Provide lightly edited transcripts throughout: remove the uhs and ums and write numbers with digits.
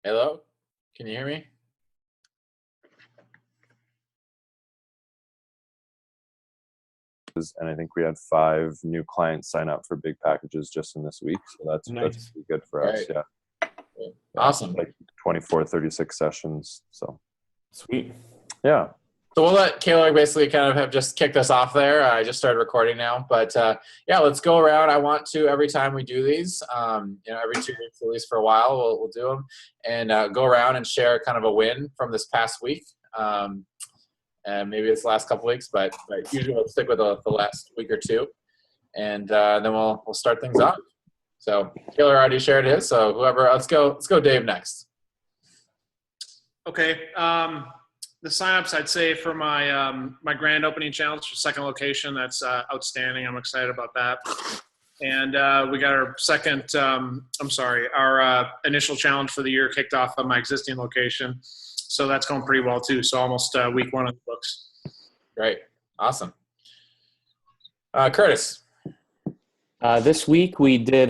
Hello? Can you hear me? And I think we had 5 new clients sign up for big packages just in this week. So that's pretty good for us. Right. Yeah. Awesome. Like 24, 36 sessions. So Sweet. yeah. So we'll let Kayla basically kind of have just kicked us off there. I just started recording now, but yeah, let's go around. I want to, every time we do these, every 2 weeks, at least for a while, we'll do them and go around and share kind of a win from this past week. And maybe it's the last couple weeks, but usually we'll stick with the last week or two, and then we'll start things off. So Kayla already shared his, so whoever, let's go Dave next. Okay. The signups, I'd say, for my my grand opening challenge for second location, that's outstanding. I'm excited about that. And we got our second, our initial challenge for the year kicked off on my existing location. So that's going pretty well too. So almost week 1 of the books. Great. Awesome. Curtis. This week we did,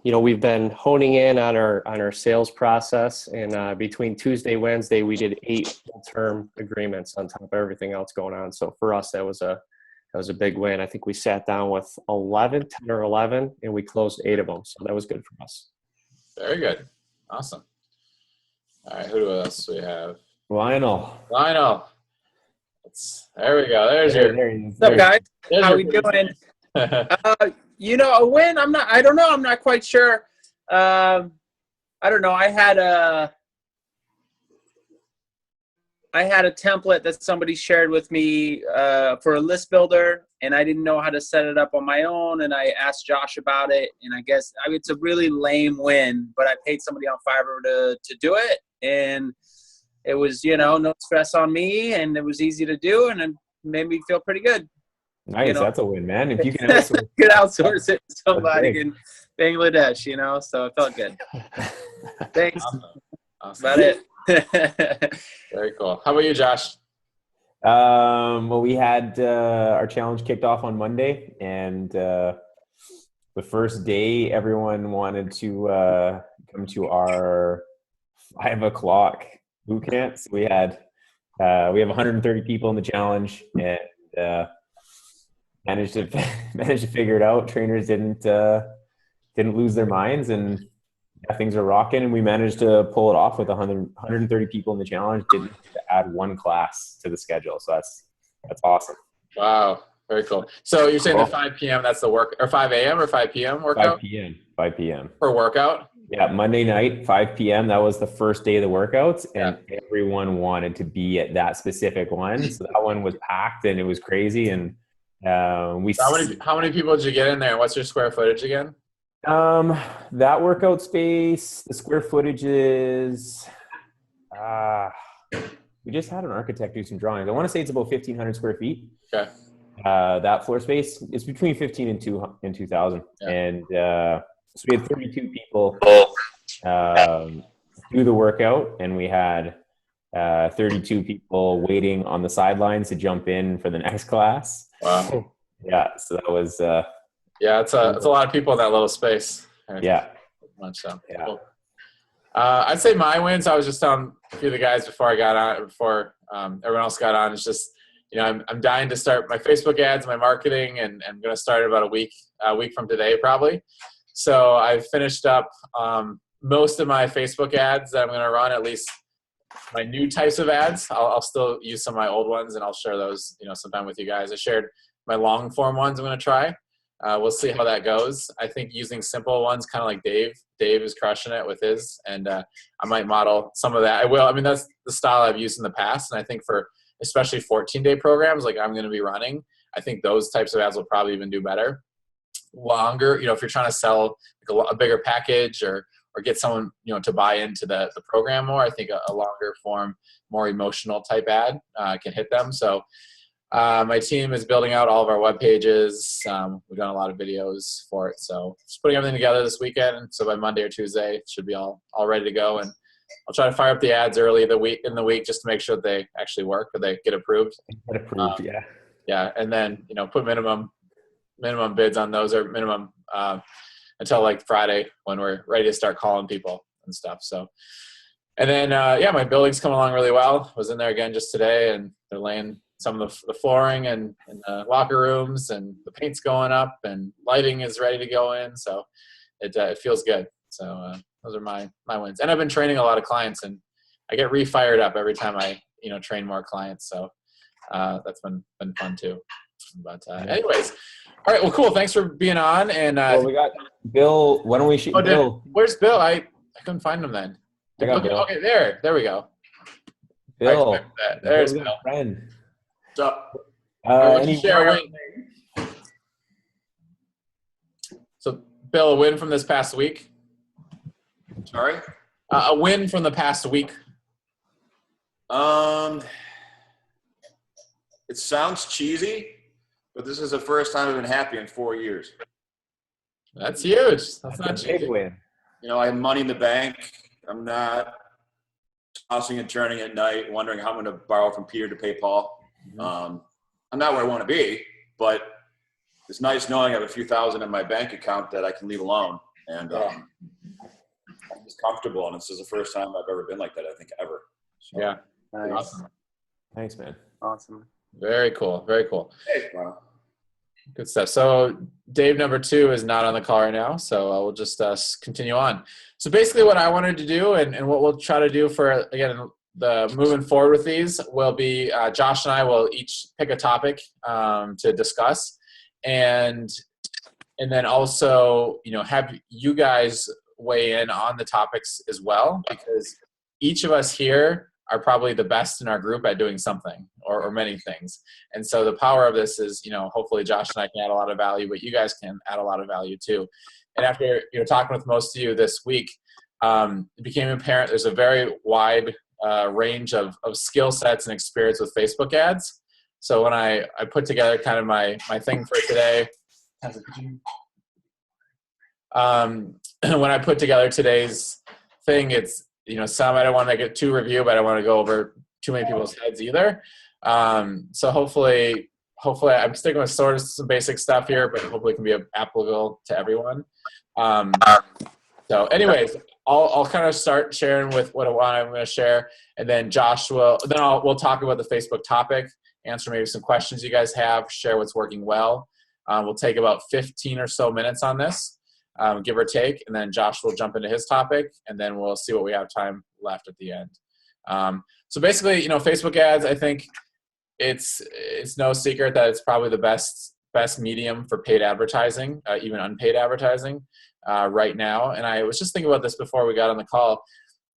we've been honing in on our sales process, and between Tuesday, Wednesday, we did 8 full-term agreements on top of everything else going on. So for us, that was a big win. I think we sat down with 10 or 11, and we closed 8 of them. So that was good for us. Very good. Awesome. All right. Who else do we have? Lionel. There we go. There's your. What's up, guys? How we doing? A win. I don't know. I'm not quite sure. I don't know. I had a template that somebody shared with me for a list builder, and I didn't know how to set it up on my own. And I asked Josh about it, and I guess it's a really lame win, but I paid somebody on Fiverr to do it, and it was no stress on me, and it was easy to do, and it made me feel pretty good. Nice, that's a win, man. If you can outsource it to somebody in Bangladesh, so it felt good. Thanks. Awesome. About it. Very cool. How about you, Josh? Well, we had our challenge kicked off on Monday, and the first day everyone wanted to come to our 5 o'clock boot camp. So we have 130 people in the challenge, and managed to figure it out. Trainers didn't lose their minds, and things are rocking, and we managed to pull it off with 130 people in the challenge. Didn't have to add 1 class to the schedule, so that's awesome. Wow, very cool. So you're saying that 5 p.m. that's the work, or 5 a.m. or 5 p.m. workout? 5 p.m. For workout? Yeah, Monday night, 5 p.m. That was the first day of the workouts, and everyone wanted to be at that specific one. So that one was packed, and it was crazy. And how many people did you get in there? What's your square footage again? That workout space, the square footage is we just had an architect do some drawings. I want to say it's about 1,500 square feet. Okay. That floor space is between 15 and 2,000. Yeah. And so we had 32 people do the workout, and we had 32 people waiting on the sidelines to jump in for the next class. Wow. Yeah, so that was it's a lot of people in that little space. Yeah. Much so. Yeah. Cool. I'd say my wins, I was just telling a few of the guys before everyone else got on, it's just, I'm dying to start my Facebook ads, my marketing, and I'm going to start about a week from today probably. So I've finished up most of my Facebook ads that I'm going to run, at least my new types of ads. I'll still use some of my old ones, and I'll share those, sometime with you guys. I shared my long form ones I'm going to try. We'll see how that goes. I think using simple ones, kind of like Dave is crushing it with his, and I might model some of that. I will. I mean, that's the style I've used in the past, and I think for especially 14-day programs like I'm going to be running, I think those types of ads will probably even do better. Longer, if you're trying to sell like a bigger package or get someone, to buy into the program more, I think a longer form, more emotional type ad can hit them. So my team is building out all of our web pages. We've done a lot of videos for it. So just putting everything together this weekend. So by Monday or Tuesday, it should be all ready to go. And I'll try to fire up the ads early in the week just to make sure that they actually work or they get approved. Yeah. Yeah. And then, put minimum bids on those, or minimum until like Friday when we're ready to start calling people and stuff. So And then, yeah, my building's coming along really well. Was in there again just today, and they're laying some of the flooring and the locker rooms, and the paint's going up, and lighting is ready to go in. So it feels good. So those are my wins. And I've been training a lot of clients, and I get re-fired up every time I train more clients. So that's been fun too. But anyways, all right. Well, cool. Thanks for being on. And well, we got Bill. Why don't we shoot Bill? Where's Bill? I couldn't find him then. I got Bill. Okay, there we go. Bill. There's Bill. Friend. What's up? Any So, Bill, a win from this past week? Sorry? A win from the past week. It sounds cheesy, but this is the first time I've been happy in 4 years. That's huge. That's not a big cheesy. win. I have money in the bank. I'm not tossing and turning at night, wondering how I'm going to borrow from Peter to pay Paul. I'm not where I want to be, but it's nice knowing I have a few thousand in my bank account that I can leave alone. And I'm just comfortable. And this is the first time I've ever been like that, I think, ever. So, Yeah. Nice. Awesome. Thanks, man. Awesome. Very cool. Very cool. Hey, wow. Good stuff. So Dave number 2 is not on the call right now, so we'll just continue on. So basically what I wanted to do and what we'll try to do for, again, the moving forward with these will be Josh and I will each pick a topic to discuss. And then also, have you guys weigh in on the topics as well, because each of us here are probably the best in our group at doing something or many things. And so the power of this is, hopefully Josh and I can add a lot of value, but you guys can add a lot of value too. And after talking with most of you this week, it became apparent there's a very wide range of skill sets and experience with Facebook ads. So when I put together kind of my thing for today, when I put together today's thing, it's, some I don't want to make it too review, but I don't want to go over too many people's heads either. So hopefully I'm sticking with sort of some basic stuff here, but hopefully it can be applicable to everyone. So anyways, I'll kind of start sharing with what I'm going to share, and then we'll talk about the Facebook topic, answer maybe some questions you guys have, share what's working well. We'll take about 15 or so minutes on this. Give or take, and then Josh will jump into his topic, and then we'll see what we have time left at the end. So basically, Facebook ads, I think it's no secret that it's probably the best medium for paid advertising, even unpaid advertising right now. And I was just thinking about this before we got on the call.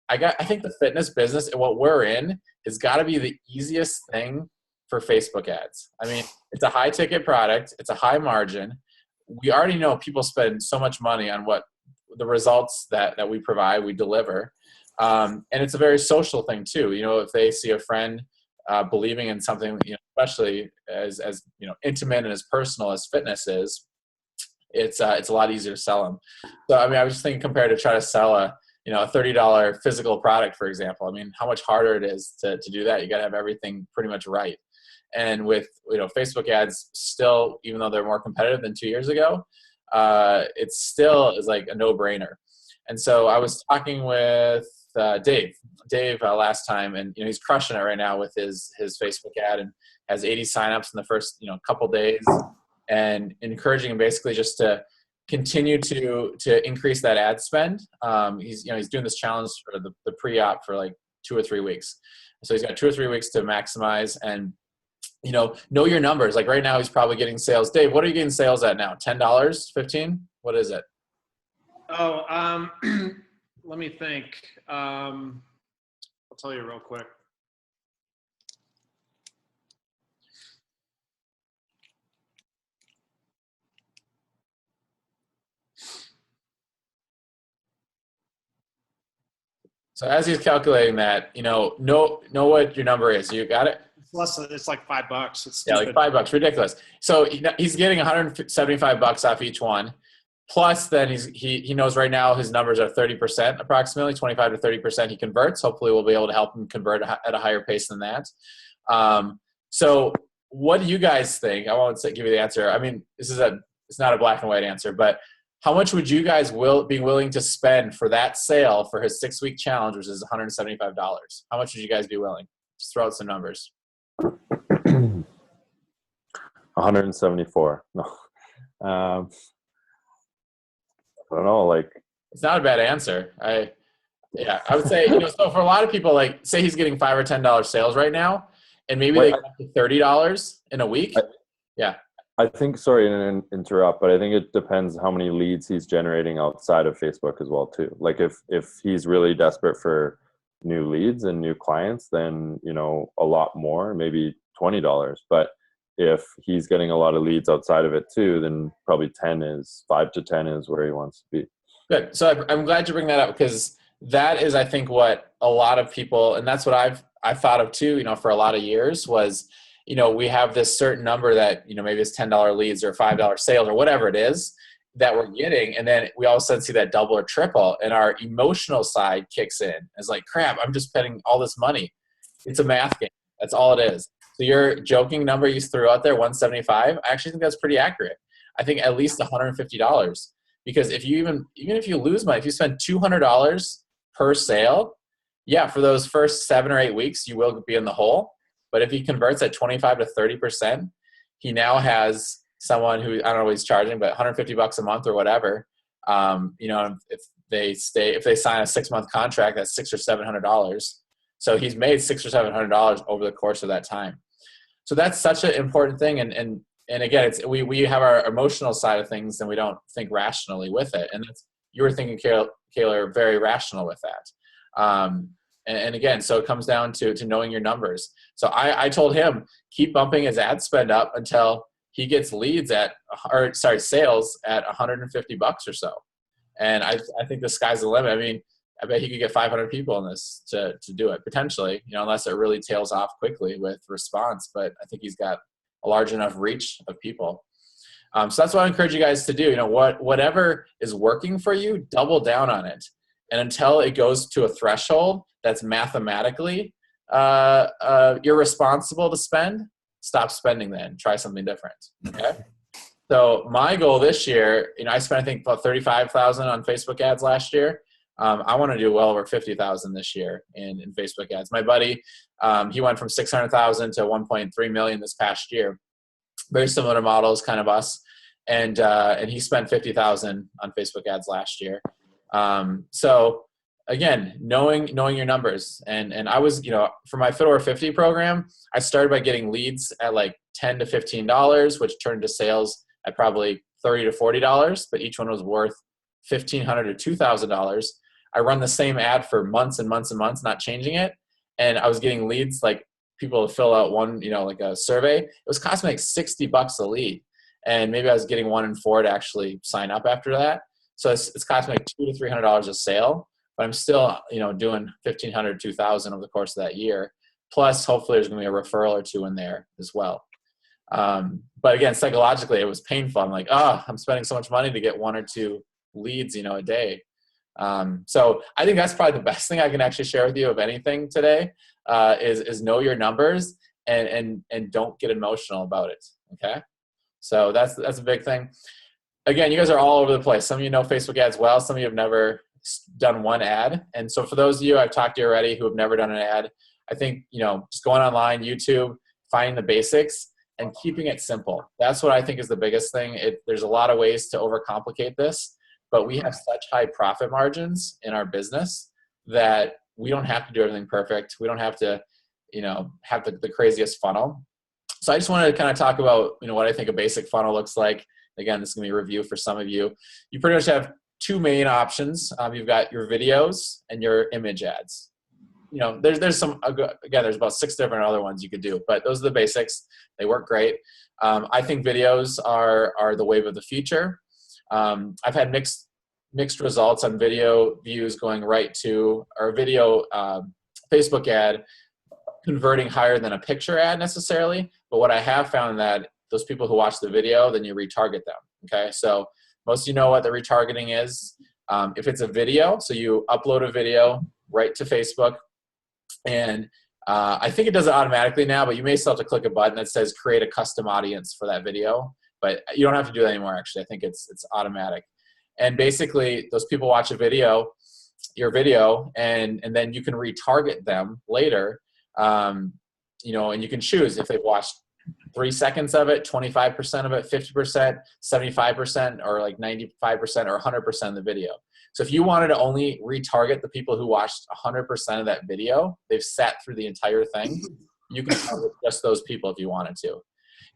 I think the fitness business and what we're in has got to be the easiest thing for Facebook ads. I mean, it's a high ticket product. It's a high margin. We already know people spend so much money on what the results that we provide, we deliver. And it's a very social thing too. If they see a friend believing in something, especially as intimate and as personal as fitness is, it's a lot easier to sell them. So, I mean, I was just thinking compared to try to sell a $30 physical product, for example. I mean, how much harder it is to do that. You got to have everything pretty much right. And with Facebook ads, still, even though they're more competitive than 2 years ago, it still is like a no-brainer. And so I was talking with Dave last time, and he's crushing it right now with his Facebook ad, and has 80 signups in the first couple days, and encouraging him basically just to continue to increase that ad spend. He's doing this challenge for the pre-op for like 2 or 3 weeks, so he's got 2 or 3 weeks to maximize and know your numbers. Like right now, he's probably getting sales. Dave, what are you getting sales at now? $10, $15? What is it? Oh, let me think. I'll tell you real quick. So as he's calculating that, know what your number is. You got it? It's like $5. It's like $5, ridiculous. So he's getting $175 off each one. Plus, then he knows right now his numbers are 30%, approximately 25 to 30%. He converts. Hopefully, we'll be able to help him convert at a higher pace than that. So, what do you guys think? I won't give you the answer. I mean, it's not a black and white answer, but how much would you guys be willing to spend for that sale for his 6-week challenge, which is $175? How much would you guys be willing? Just throw out some numbers. 174. No. I don't know. Like, it's not a bad answer. I would say, so for a lot of people, like say he's getting $5 or $10 sales right now, and maybe they get up to $30 in a week. I think, sorry to interrupt, but I think it depends how many leads he's generating outside of Facebook as well too. Like if he's really desperate for new leads and new clients, then, a lot more, maybe $20. But if he's getting a lot of leads outside of it too, then probably 5 to 10 is where he wants to be. Good. So I'm glad you bring that up, because that is, I think, what a lot of people, and that's what I've thought of too, for a lot of years was, we have this certain number that, maybe it's $10 leads or $5 sales or whatever it is that we're getting. And then we all of a sudden see that double or triple, and our emotional side kicks in. It's like, crap, I'm just spending all this money. It's a math game. That's all it is. So your joking number you threw out there, 175, I actually think that's pretty accurate. I think at least $150, because if you even if you lose money, if you spend $200 per sale, for those first 7 or 8 weeks, you will be in the hole. But if he converts at 25 to 30%, he now has someone who, I don't know what he's charging, but $150 a month or whatever. If they sign a 6-month contract, that's $600 or $700. So he's made $600 or $700 over the course of that time. So that's such an important thing. And again, we have our emotional side of things, and we don't think rationally with it. And you were thinking, Kayla, very rational with that. And again, so it comes down to knowing your numbers. So I told him, keep bumping his ad spend up until he gets sales at $150 or so. And I think the sky's the limit. I mean, I bet he could get 500 people in this to do it potentially, unless it really tails off quickly with response. But I think he's got a large enough reach of people. So that's what I encourage you guys to do. Whatever is working for you, double down on it. And until it goes to a threshold that's mathematically irresponsible to spend, stop spending then. Try something different. Okay. So my goal this year, I spent, I think, about $35,000 on Facebook ads last year. I want to do well over $50,000 this year in Facebook ads. My buddy, he went from $600,000 to $1.3 million this past year. Very similar models, kind of us. And he spent $50,000 on Facebook ads last year. So again, knowing your numbers, and I was, for my Fit Over 50 program, I started by getting leads at like $10 to $15, which turned to sales at probably $30 to $40, but each one was worth $1,500 to $2,000. I run the same ad for months and months and months, not changing it. And I was getting leads, like people to fill out one, like a survey. It was costing me like $60 a lead. And maybe I was getting 1 in 4 to actually sign up after that. So it's cost me like $200 to $300 a sale, but I'm still, doing $1,500 to $2,000 over the course of that year. Plus, hopefully, there's going to be a referral or two in there as well. But again, psychologically, it was painful. I'm like, I'm spending so much money to get 1 or 2 leads, a day. So I think that's probably the best thing I can actually share with you of anything today, is know your numbers and don't get emotional about it. Okay. So that's a big thing. Again, you guys are all over the place. Some of you know Facebook ads well. Some of you have never done one ad. And so for those of you I've talked to already who have never done an ad, I think, just going online, YouTube, finding the basics and keeping it simple. That's what I think is the biggest thing. There's a lot of ways to overcomplicate this, but we have such high profit margins in our business that we don't have to do everything perfect. We don't have to, have the craziest funnel. So I just wanted to kind of talk about, what I think a basic funnel looks like. Again, this is going to be a review for some of you. You pretty much have 2 main options. You've got your videos and your image ads. There's some, again, there's about 6 different other ones you could do, but those are the basics. They work great. I think videos are the wave of the future. I've had mixed results on video views going right to our video Facebook ad converting higher than a picture ad necessarily. But what I have found that those people who watch the video, then you retarget them. Okay. So most of you know what the retargeting is. If it's a video, so you upload a video right to Facebook, and I think it does it automatically now, but you may still have to click a button that says create a custom audience for that video, but you don't have to do that anymore. Actually, I think it's automatic. And basically those people watch your video, and then you can retarget them later. You know, and you can choose if they've watched 3 seconds of it, 25% of it, 50%, 75%, or like 95% or 100% of the video. So if you wanted to only retarget the people who watched 100% of that video, they've sat through the entire thing, you can target just those people if you wanted to.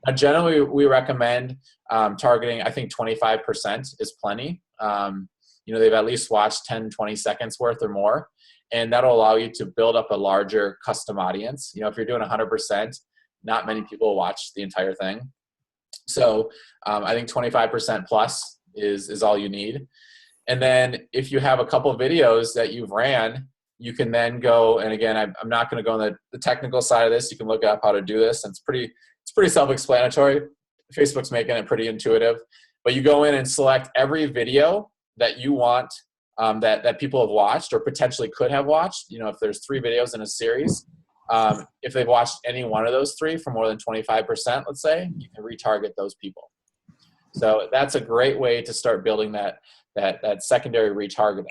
Now, generally, we recommend targeting, I think 25% is plenty. You know, they've at least watched 10, 20 seconds worth or more, and that'll allow you to build up a larger custom audience. You know, if you're doing 100%, not many people watch the entire thing. So I think 25% plus is all you need. And then if you have a couple of videos that you've ran, you can then go, and again, I'm not going to go on the technical side of this. You can look up how to do this, and it's pretty self-explanatory. Facebook's making it pretty intuitive. But you go in and select every video that you want that people have watched or potentially could have watched. You know, if there's 3 videos in a series, if they've watched any one of those 3 for more than 25%, let's say, you can retarget those people. So that's a great way to start building that secondary retargeting.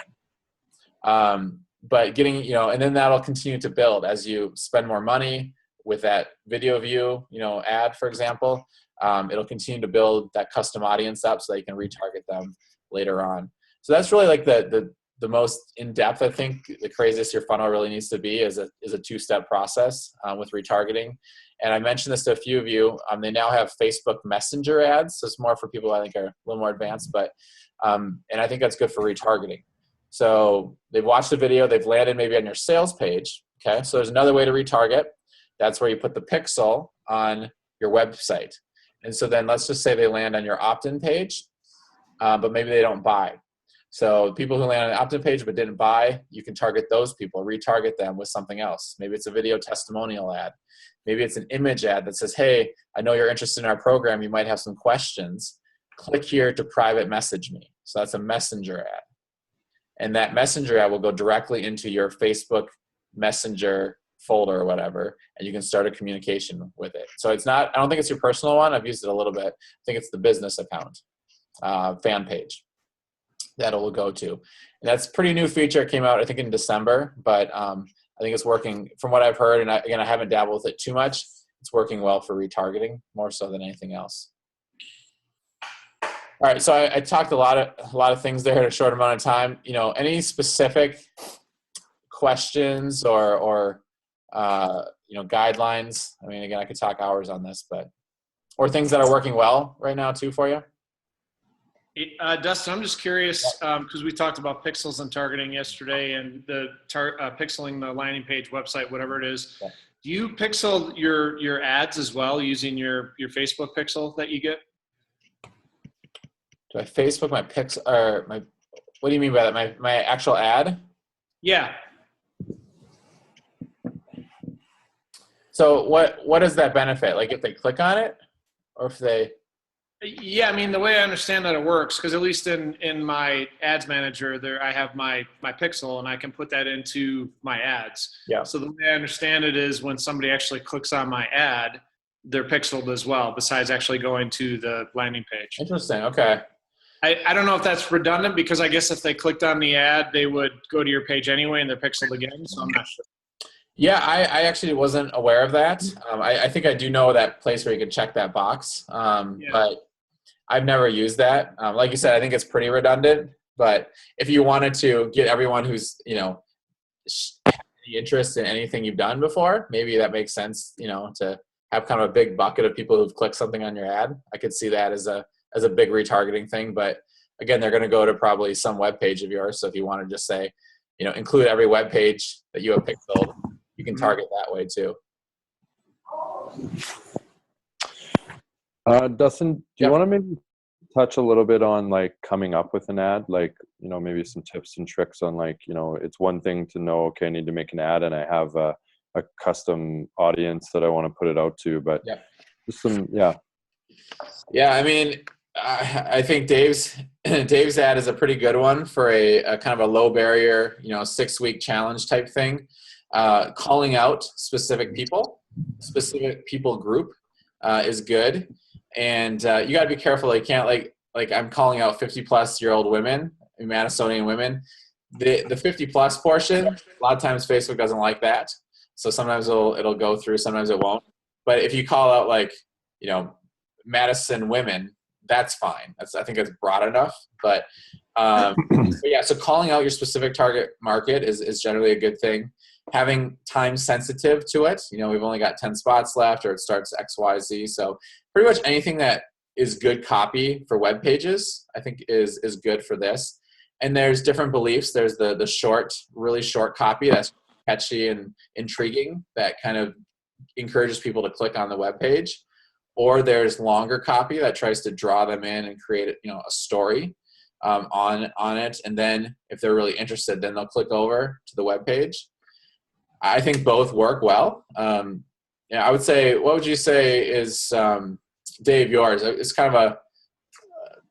But getting, you know, and then that'll continue to build as you spend more money with that video view, you know, ad, for example. It'll continue to build that custom audience up so that you can retarget them later on. So that's really like the most in-depth. I think the craziest your funnel really needs to be is a 2-step process with retargeting. And I mentioned this to a few of you. They now have Facebook Messenger ads. So it's more for people I think are a little more advanced, but and I think that's good for retargeting. So they've watched the video, they've landed maybe on your sales page. Okay, so there's another way to retarget. That's where you put the pixel on your website. And so then let's just say they land on your opt-in page, but maybe they don't buy. So people who land on the opt-in page but didn't buy, you can target those people, retarget them with something else. Maybe it's a video testimonial ad. Maybe it's an image ad that says, hey, I know you're interested in our program. You might have some questions. Click here to private message me. So that's a messenger ad. And that messenger ad will go directly into your Facebook Messenger folder or whatever, and you can start a communication with it. So it's not, I don't think it's your personal one. I've used it a little bit. I think it's the business account, fan page that it will go to. And that's a pretty new feature. It came out, I think, in December, but I think it's working from what I've heard. And again, I haven't dabbled with it too much. It's working well for retargeting more so than anything else. All right, so I talked a lot of things there in a short amount of time. You know, any specific questions or you know, guidelines? I mean, again, I could talk hours on this, but or things that are working well right now too for you. Dustin, I'm just curious because we talked about pixels and targeting yesterday, and the pixeling the landing page, website, whatever it is. Yeah. Do you pixel your ads as well using your Facebook pixel that you get? Do I Facebook my pixel or my? What do you mean by that? My actual ad? Yeah. So what does that benefit? Like if they click on it, or if they? Yeah, I mean the way I understand that it works, because at least in my ads manager, there I have my pixel and I can put that into my ads. Yeah. So the way I understand it is when somebody actually clicks on my ad, they're pixeled as well, besides actually going to the landing page. Interesting. Okay. I don't know if that's redundant, because I guess if they clicked on the ad, they would go to your page anyway and they're pixeled again. So I'm not sure. Yeah, I actually wasn't aware of that. I think I do know that place where you can check that box, but I've never used that. Like you said, I think it's pretty redundant. But if you wanted to get everyone who's, you know, any interest in anything you've done before, maybe that makes sense, you know, to have kind of a big bucket of people who've clicked something on your ad. I could see that as a big retargeting thing. But again, they're going to go to probably some web page of yours. So if you want to just say, you know, include every web page that you have pixeled, you can target that way too. Dustin, do you want to maybe touch a little bit on like coming up with an ad? Like, you know, maybe some tips and tricks on like, you know, it's one thing to know, okay, I need to make an ad and I have a custom audience that I want to put it out to, but just some, Yeah, I mean, I think Dave's ad is a pretty good one for a kind of a low barrier, you know, 6-week challenge type thing. Calling out specific people group is good. And you got to be careful. You can't like like I'm calling out 50-plus-year-old women, Madisonian women, the 50-plus portion, a lot of times Facebook doesn't like that. So sometimes it'll go through, sometimes it won't. But if you call out like, Madison women, that's fine. I think it's broad enough. But yeah, so calling out your specific target market is generally a good thing. Having time sensitive to it, we've only got 10 spots left, or it starts XYZ. So pretty much anything that is good copy for web pages, I think is good for this. And there's different beliefs. There's the short, really short copy that's catchy and intriguing that kind of encourages people to click on the web page. Or there's longer copy that tries to draw them in and create a story on it. And then if they're really interested, then they'll click over to the web page. I think both work well. I would say, what would you say is, Dave, yours? It's kind of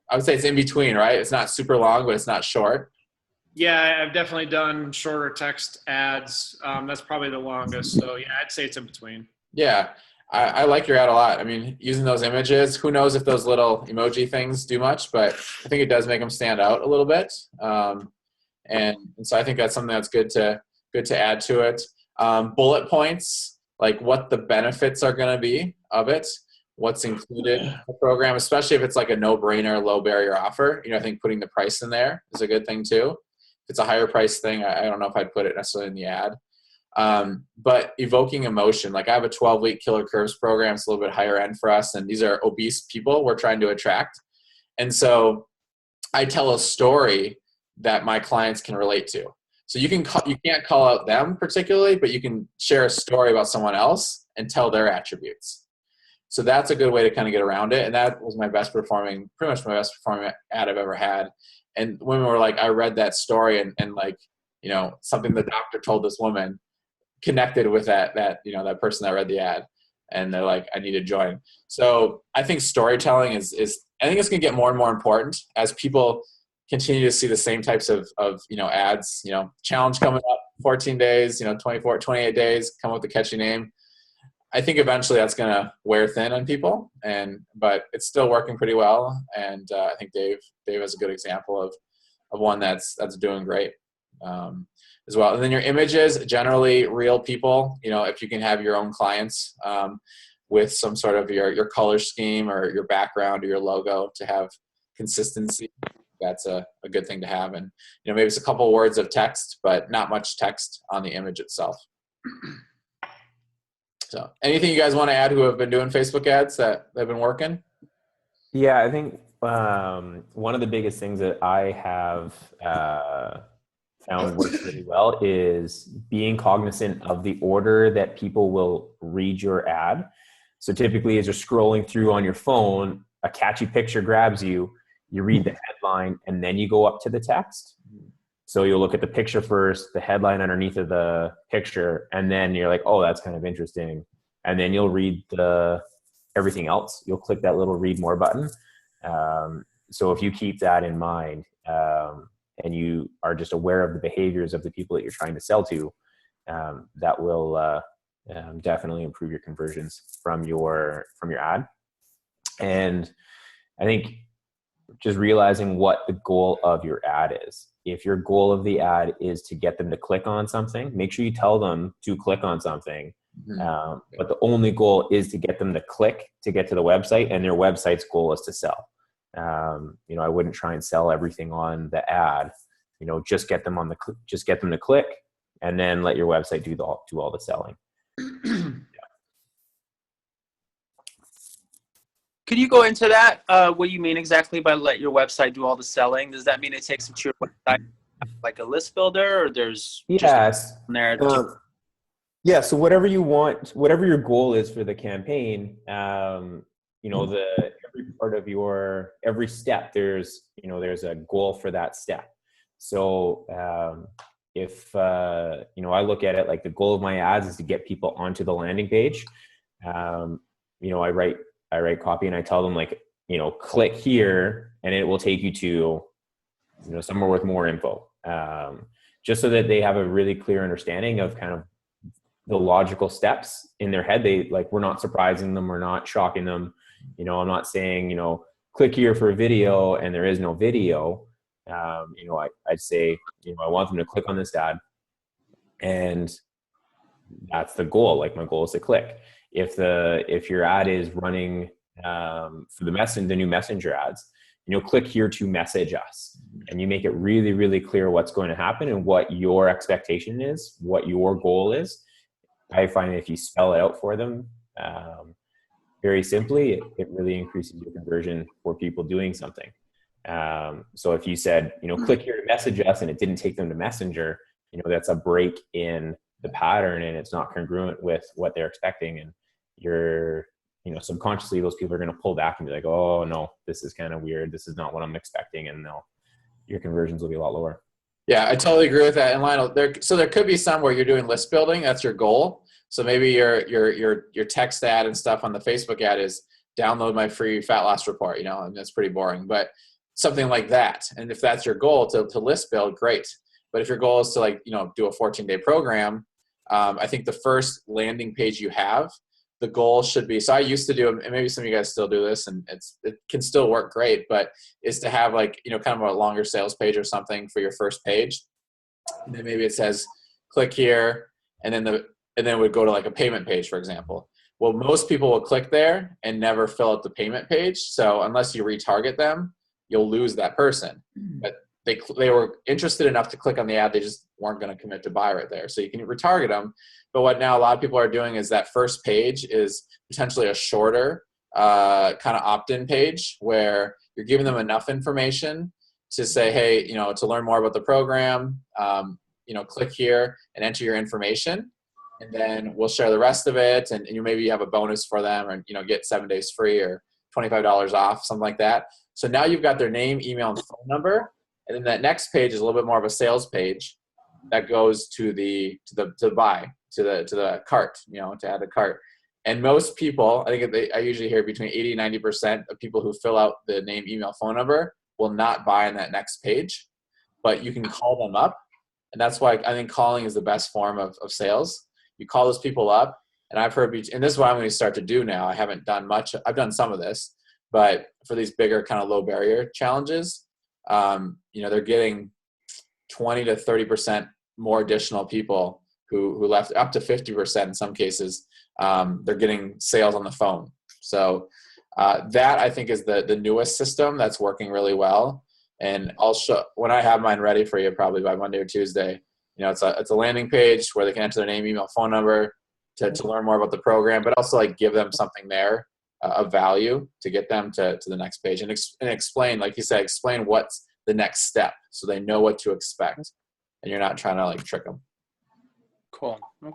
I would say it's in between, right? It's not super long, but it's not short. Yeah, I've definitely done shorter text ads. That's probably the longest. So yeah, I'd say it's in between. Yeah. I like your ad a lot. I mean, using those images, who knows if those little emoji things do much, but I think it does make them stand out a little bit. And so I think that's something that's good to add to it. Bullet points, like what the benefits are going to be of it, what's included in the program, especially if it's like a no-brainer, low barrier offer. I think putting the price in there is a good thing too. If it's a higher price thing, I don't know if I'd put it necessarily in the ad. But evoking emotion, like I have a 12-week Killer Curves program. It's a little bit higher end for us. And these are obese people we're trying to attract. And so I tell a story that my clients can relate to. So you can't call out them particularly, but you can share a story about someone else and tell their attributes. So that's a good way to kind of get around it. And that was pretty much my best performing ad I've ever had. And women were like, I read that story and like, something the doctor told this woman connected with that person that read the ad, and they're like, I need to join. So I think storytelling I think it's going to get more and more important as people continue to see the same types of ads, challenge coming up, 14 days, 24, 28 days, come up with a catchy name. I think eventually that's going to wear thin on people, but it's still working pretty well. And I think Dave is a good example of one that's doing great. As well. And then your images, generally real people, if you can have your own clients with some sort of your color scheme or your background or your logo to have consistency, that's a good thing to have. And, maybe it's a couple words of text, but not much text on the image itself. So anything you guys want to add who have been doing Facebook ads that have been working? Yeah, I think one of the biggest things that I have found works really well is being cognizant of the order that people will read your ad. So typically as you're scrolling through on your phone, a catchy picture grabs you, you read the headline, and then you go up to the text. So you'll look at the picture first, the headline underneath of the picture, and then you're like, oh, that's kind of interesting. And then you'll read everything else. You'll click that little read more button. So if you keep that in mind, and you are just aware of the behaviors of the people that you're trying to sell to, that will definitely improve your conversions from your ad. And I think just realizing what the goal of your ad is. If your goal of the ad is to get them to click on something, make sure you tell them to click on something. But the only goal is to get them to click to get to the website, and their website's goal is to sell. I wouldn't try and sell everything on the ad. Just get them to click, and then let your website do all the selling. Could you go into that? What do you mean exactly by let your website do all the selling? Does that mean it takes them to your website like a list builder, or there's yes there? Yeah. So whatever you want, whatever your goal is for the campaign, every part of every step, there's a goal for that step. So if I look at it like the goal of my ads is to get people onto the landing page. I write copy and I tell them click here and it will take you to somewhere with more info, just so that they have a really clear understanding of kind of the logical steps in their head. We're not surprising them, we're not shocking them. I'm not saying click here for a video and there is no video, I'd say, I want them to click on this ad, and that's the goal. Like, my goal is to click. If your ad is running for the new messenger ads, click here to message us, and you make it really, really clear what's going to happen and what your expectation is, what your goal is. I find if you spell it out for them very simply, it really increases your conversion for people doing something. So if you said, click here to message us, and it didn't take them to Messenger, that's a break in the pattern, and it's not congruent with what they're expecting. And you're, subconsciously, those people are going to pull back and be like, oh no, this is kind of weird. This is not what I'm expecting. And your conversions will be a lot lower. Yeah, I totally agree with that. And Lionel, there could be some where you're doing list building. That's your goal. So maybe your text ad and stuff on the Facebook ad is download my free fat loss report, and that's pretty boring, but something like that. And if that's your goal to list build, great. But if your goal is to do a 14-day program, I think the first landing page you have, the goal should be, so I used to do, and maybe some of you guys still do this, and it can still work great, but is to have kind of a longer sales page or something for your first page. And then maybe it says, click here, and then it would go to a payment page, for example. Well, most people will click there and never fill out the payment page. So unless you retarget them, you'll lose that person. But they were interested enough to click on the ad, they just weren't going to commit to buy right there. So you can retarget them. But what now a lot of people are doing is that first page is potentially a shorter kind of opt-in page where you're giving them enough information to say, hey, to learn more about the program, click here and enter your information. And then we'll share the rest of it. And you maybe have a bonus for them, or, get 7 days free or $25 off, something like that. So now you've got their name, email, and phone number. And then that next page is a little bit more of a sales page that goes to the cart, to add a cart. And most people, I usually hear between 80 and 90% of people who fill out the name, email, phone number will not buy on that next page, but you can call them up. And that's why I think calling is the best form of sales. You call those people up, and I've heard, and this is what I'm going to start to do now. I haven't done much. I've done some of this, but for these bigger kind of low barrier challenges, they're getting 20 to 30% more additional people who left, up to 50% in some cases. They're getting sales on the phone. So that I think is the newest system that's working really well. And I'll show, when I have mine ready for you, probably by Monday or Tuesday, it's a landing page where they can enter their name, email, phone number to learn more about the program, but also give them something there of value to get them to the next page and explain, like you said, explain what's the next step so they know what to expect and you're not trying to trick them. Cool. Okay.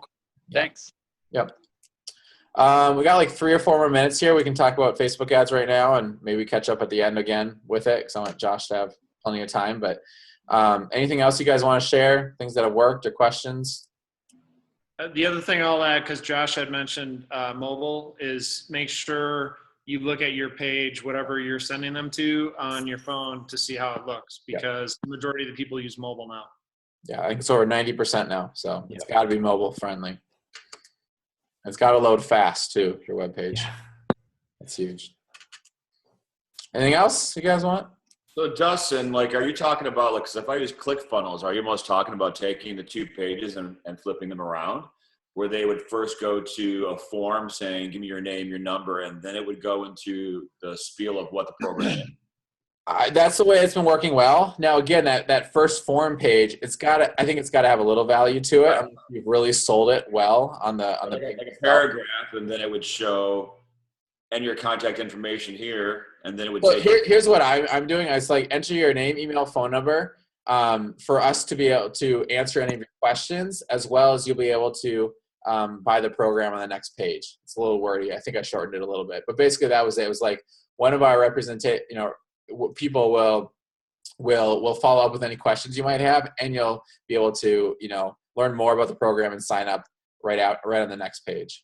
Thanks. Yep. We got 3 or 4 more minutes here. We can talk about Facebook ads right now and maybe catch up at the end again with it because I want Josh to have plenty of time. But anything else you guys want to share, things that have worked or questions? The other thing I'll add, because Josh had mentioned mobile, is make sure you look at your page, whatever you're sending them to, on your phone to see how it looks, because the majority of the people use mobile now. Yeah, I think it's over 90% now, so it's got to be mobile friendly. It's got to load fast too, your web page. Yeah. That's huge. Anything else you guys want? So Dustin, are you talking about, because if I use ClickFunnels, are you most talking about taking the 2 pages and flipping them around, where they would first go to a form saying, give me your name, your number, and then it would go into the spiel of what the program is? That's the way it's been working well. Now, again, that first form page, I think it's got to have a little value to it. You've really sold it well on the like a paragraph, and then it would show, and your contact information here, and then it would here's what I'm doing. It's enter your name, email, phone number for us to be able to answer any of your questions, as well as you'll be able to buy the program on the next page. It's a little wordy. I think I shortened it a little bit, but basically that was it. It was one of our people will follow up with any questions you might have, and you'll be able to learn more about the program and sign up right on the next page.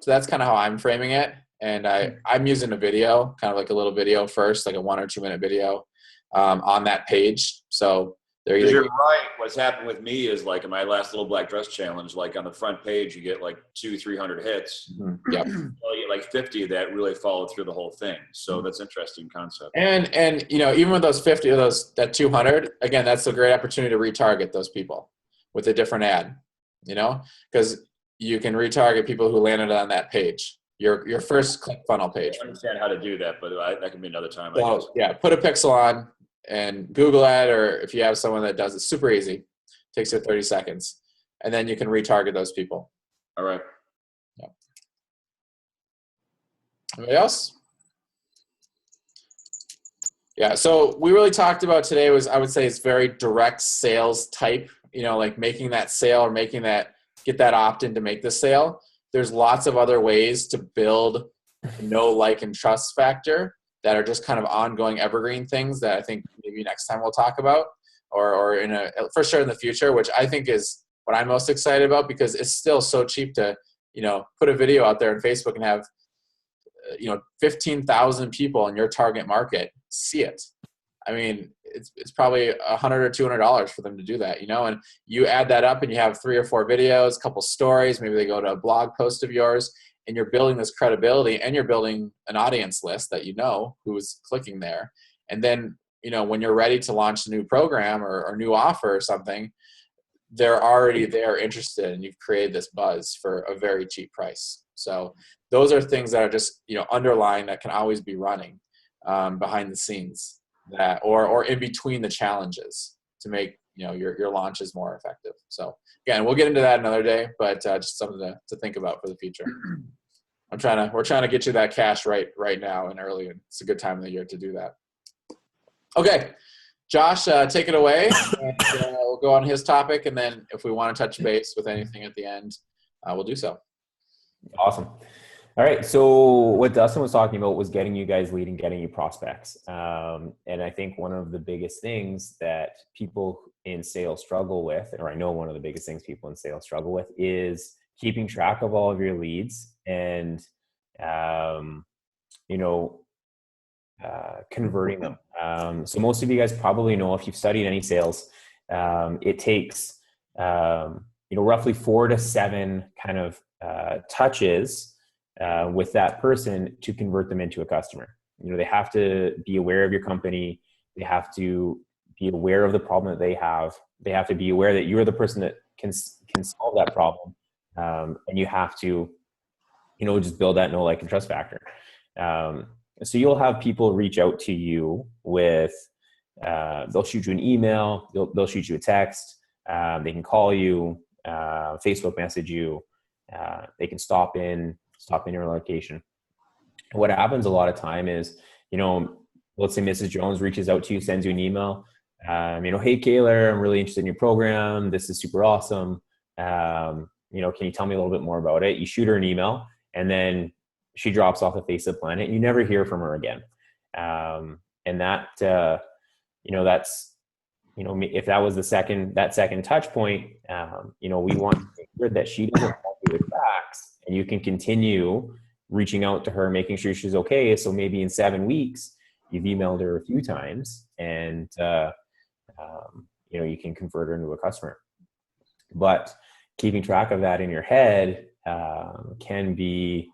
So that's kind of how I'm framing it. And I'm using a video, kind of a little video first, a 1 or 2 minute video on that page. So They're Because either you're right. What's happened with me is like in my last little black dress challenge, like on the front page, you get like 200-300 hits. Yep. You get like 50 that really follow through the whole thing. So that's interesting concept. And you know, even with those 50 of those, that 200, again, that's a great opportunity to retarget those people with a different ad, you know, because you can retarget people who landed on that page, your first click funnel page. I understand how to do that, but that can be another time. I So guess. yeah, put a pixel on and Google it, or if you have someone that does it, super easy, takes you 30 seconds, and then you can retarget those people. All right. Yeah. Anybody else? Yeah, so we really talked about today was, I would say, it's very direct sales type, you know, like making that sale or making that, get that opt-in to make the sale. There's lots of other ways to build know, like, and trust factor that are just kind of ongoing evergreen things that I think maybe next time we'll talk about, or in a, for sure in the future, which I think is what I'm most excited about, because it's still so cheap to, you know, put a video out there on Facebook and have, you know, 15,000 people in your target market see it. I mean, it's probably $100 or $200 for them to do that, you know, and you add that up and you have 3 or 4 videos, a couple stories, maybe they go to a blog post of yours, and you're building this credibility and you're building an audience list that you know who's clicking there. And then, you know, when you're ready to launch a new program or new offer or something, they're already there interested, and you've created this buzz for a very cheap price. So those are things that are just, you know, underlying that can always be running behind the scenes, that or in between the challenges to make, you know, your launches more effective. So again, we'll get into that another day, but just something to think about for the future. We're trying to get you that cash right now and early, and it's a good time of the year to do that. Okay, Josh, take it away, and we'll go on his topic, and then if we want to touch base with anything at the end, we'll do so. Awesome. All right. So what Dustin was talking about was getting you guys leading, getting you prospects. And I think one of the biggest things that people in sales struggle with, or I know one of the biggest things people in sales struggle with, is keeping track of all of your leads and, converting them. So most of you guys probably know, if you've studied any sales, it takes, roughly 4 to 7 kind of touches with that person to convert them into a customer. You know, they have to be aware of your company. They have to be aware of the problem that they have. They have to be aware that you're the person that can solve that problem. And you have to, just build that know, like, and trust factor. So you'll have people reach out to you with, they'll shoot you an email, they'll shoot you a text, they can call you, Facebook message you, they can stop in your location. What happens a lot of time is, let's say Mrs. Jones reaches out to you, sends you an email, hey Kaylor, I'm really interested in your program. This is super awesome. Can you tell me a little bit more about it? You shoot her an email, and then she drops off the face of the planet, and you never hear from her again. And that, that's, if that was that second touch point, we want to make sure that she doesn't call you with facts, and you can continue reaching out to her, making sure she's okay. So maybe in 7 weeks, you've emailed her a few times, and, you can convert her into a customer. But keeping track of that in your head can be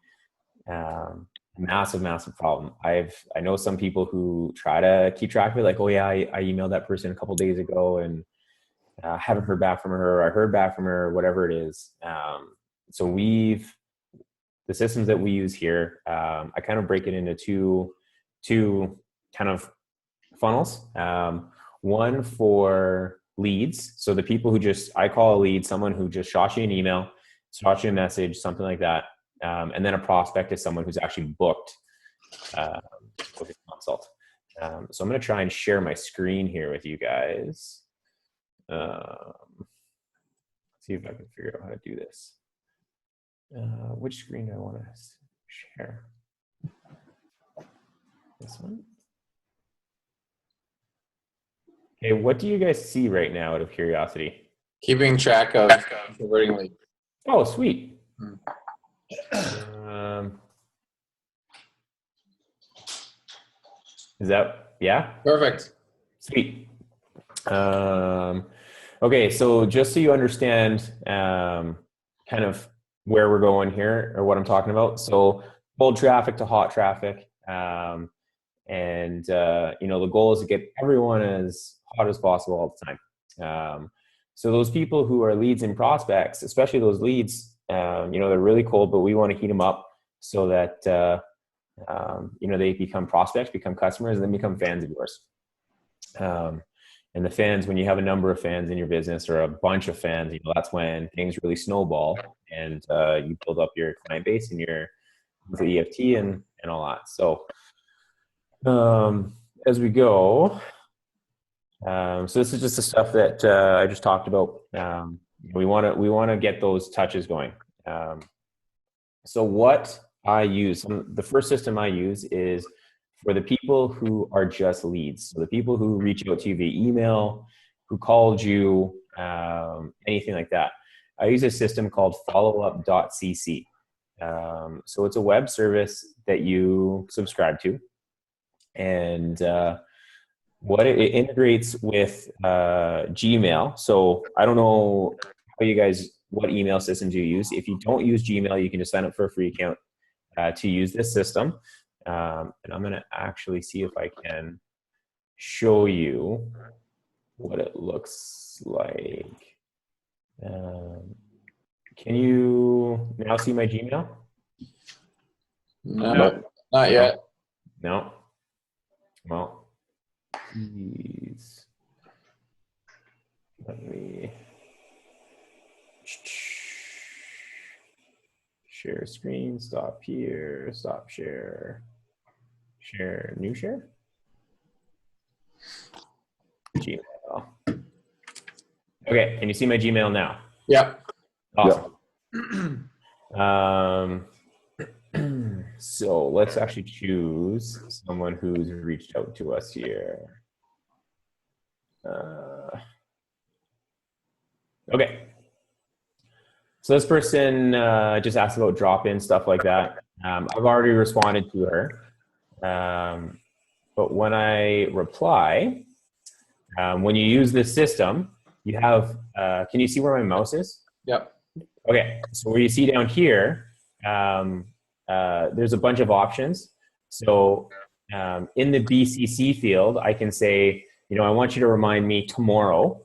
massive problem. I know some people who try to keep track of it, like, oh yeah, I emailed that person a couple days ago and haven't heard back from her. I heard back from her, whatever it is. So the systems that we use here, I kind of break it into two kind of funnels. One for leads. So the people who I call a lead, someone who just shot you an email, shot you a message, something like that. And then a prospect is someone who's actually booked a consult. So I'm going to try and share my screen here with you guys. See if I can figure out how to do this. Which screen do I want to share? This one? Okay, what do you guys see right now, out of curiosity? Keeping track of converting leads. Oh, sweet. Is that, yeah? Perfect. Sweet. Okay, so just so you understand kind of where we're going here or what I'm talking about. So cold traffic to hot traffic. The goal is to get everyone as hot as possible all the time. So those people who are leads and prospects, especially those leads, they're really cold, but we want to heat them up so that, they become prospects, become customers, and then become fans of yours. And the fans, when you have a number of fans in your business or a bunch of fans, that's when things really snowball and you build up your client base and your EFT and all that. So as we go, so this is just the stuff that I just talked about. We want to get those touches going. So what I use, the first system I use is for the people who are just leads. So the people who reach out to you via email, who called you, anything like that. I use a system called followup.cc. So it's a web service that you subscribe to. And what it integrates with Gmail. So I don't know what email systems you use. If you don't use Gmail, you can just sign up for a free account to use this system. And I'm going to actually see if I can show you what it looks like. Can you now see my Gmail? No, not yet. No. Well, please let me share screen, stop here, stop share, share, new share, Gmail. Okay, can you see my Gmail now? Yeah. Awesome. So let's actually choose someone who's reached out to us here. Okay. So this person just asked about drop-in, stuff like that. I've already responded to her. But when I reply, when you use this system, you have, can you see where my mouse is? Yep. Okay, so where you see down here, there's a bunch of options. So in the BCC field, I can say, I want you to remind me tomorrow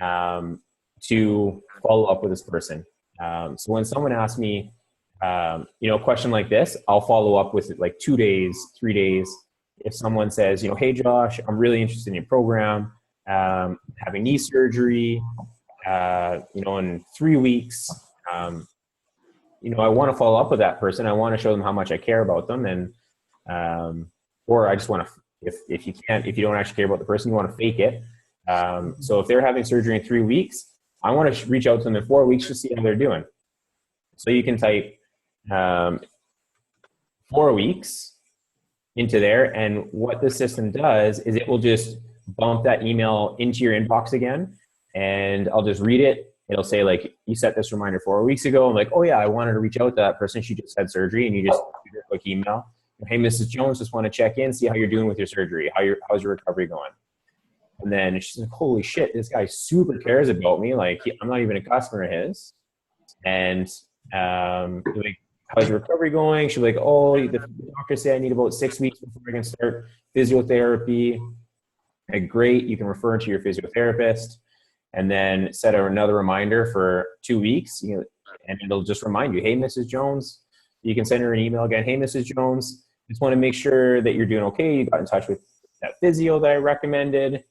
to follow up with this person. So when someone asks me, a question like this, I'll follow up with it like 2 days, 3 days. If someone says, hey, Josh, I'm really interested in your program, having knee surgery, in 3 weeks, I want to follow up with that person. I want to show them how much I care about them. And, or I just want to, if you don't actually care about the person, you want to fake it. So if they're having surgery in 3 weeks, I want to reach out to them in 4 weeks to see how they're doing. So you can type 4 weeks into there. And what the system does is it will just bump that email into your inbox again. And I'll just read it. It'll say like, you set this reminder 4 weeks ago. I'm like, oh yeah, I wanted to reach out to that person. She just had surgery. And you just do a quick email. Hey, Mrs. Jones, just want to check in, see how you're doing with your surgery. How's your recovery going? And then she's like, holy shit, this guy super cares about me. Like, I'm not even a customer of his. And like, how's your recovery going? She's like, oh, the doctor said I need about 6 weeks before I can start physiotherapy. Like, great, you can refer to your physiotherapist. And then set another reminder for 2 weeks, and it'll just remind you, hey, Mrs. Jones. You can send her an email again. Hey, Mrs. Jones, just want to make sure that you're doing okay. You got in touch with that physio that I recommended.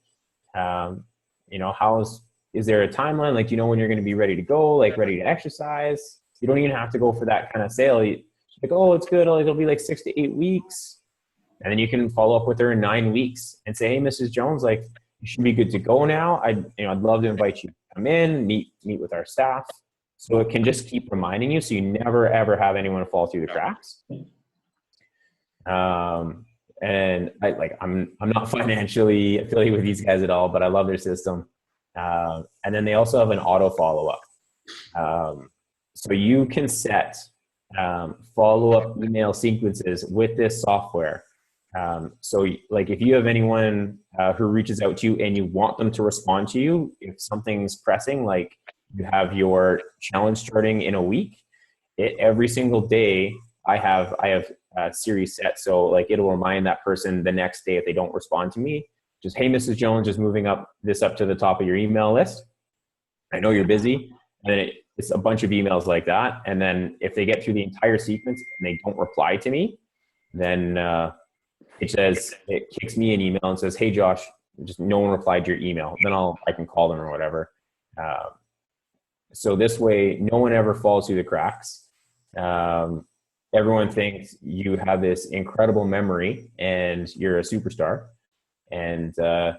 Is there a timeline? Like, when you're going to be ready to go, like ready to exercise? You don't even have to go for that kind of sale. Like, oh, it's good. It'll be like 6 to 8 weeks. And then you can follow up with her in 9 weeks and say, hey, Mrs. Jones, like, you should be good to go now. I'd love to invite you to come in, meet with our staff. So it can just keep reminding you, so you never ever have anyone fall through the cracks. And I'm not financially affiliated with these guys at all, but I love their system. And then they also have an auto follow-up. So you can set follow-up email sequences with this software So like if you have anyone who reaches out to you and you want them to respond to you, if something's pressing, like you have your challenge starting in a week, every single day I have a series set. So like it'll remind that person the next day if they don't respond to me, just, hey, Mrs. Jones, just moving up to the top of your email list. I know you're busy. And then it's a bunch of emails like that. And then if they get through the entire sequence and they don't reply to me, then it kicks me an email and says, hey, Josh, just no one replied to your email. Then I can call them or whatever. So this way, no one ever falls through the cracks. Everyone thinks you have this incredible memory and you're a superstar. And the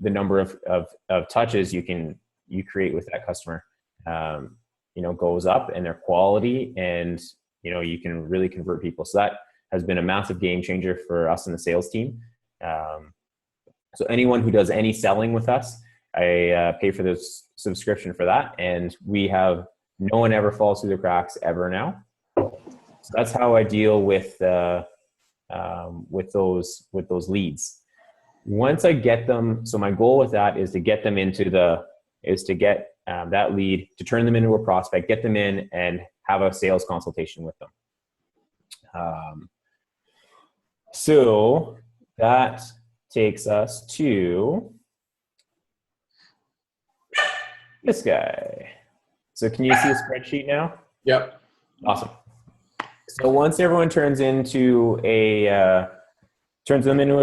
number of touches you create with that customer, goes up, and their quality, and, you can really convert people. So that has been a massive game changer for us in the sales team. So anyone who does any selling with us, I pay for this subscription for that. And we have no one ever falls through the cracks ever now. So that's how I deal with those leads. Once I get them, so my goal with that is to get them that lead, to turn them into a prospect, get them in and have a sales consultation with them. So that takes us to this guy. So can you see a spreadsheet now? Yep. Awesome. So once everyone turns them into a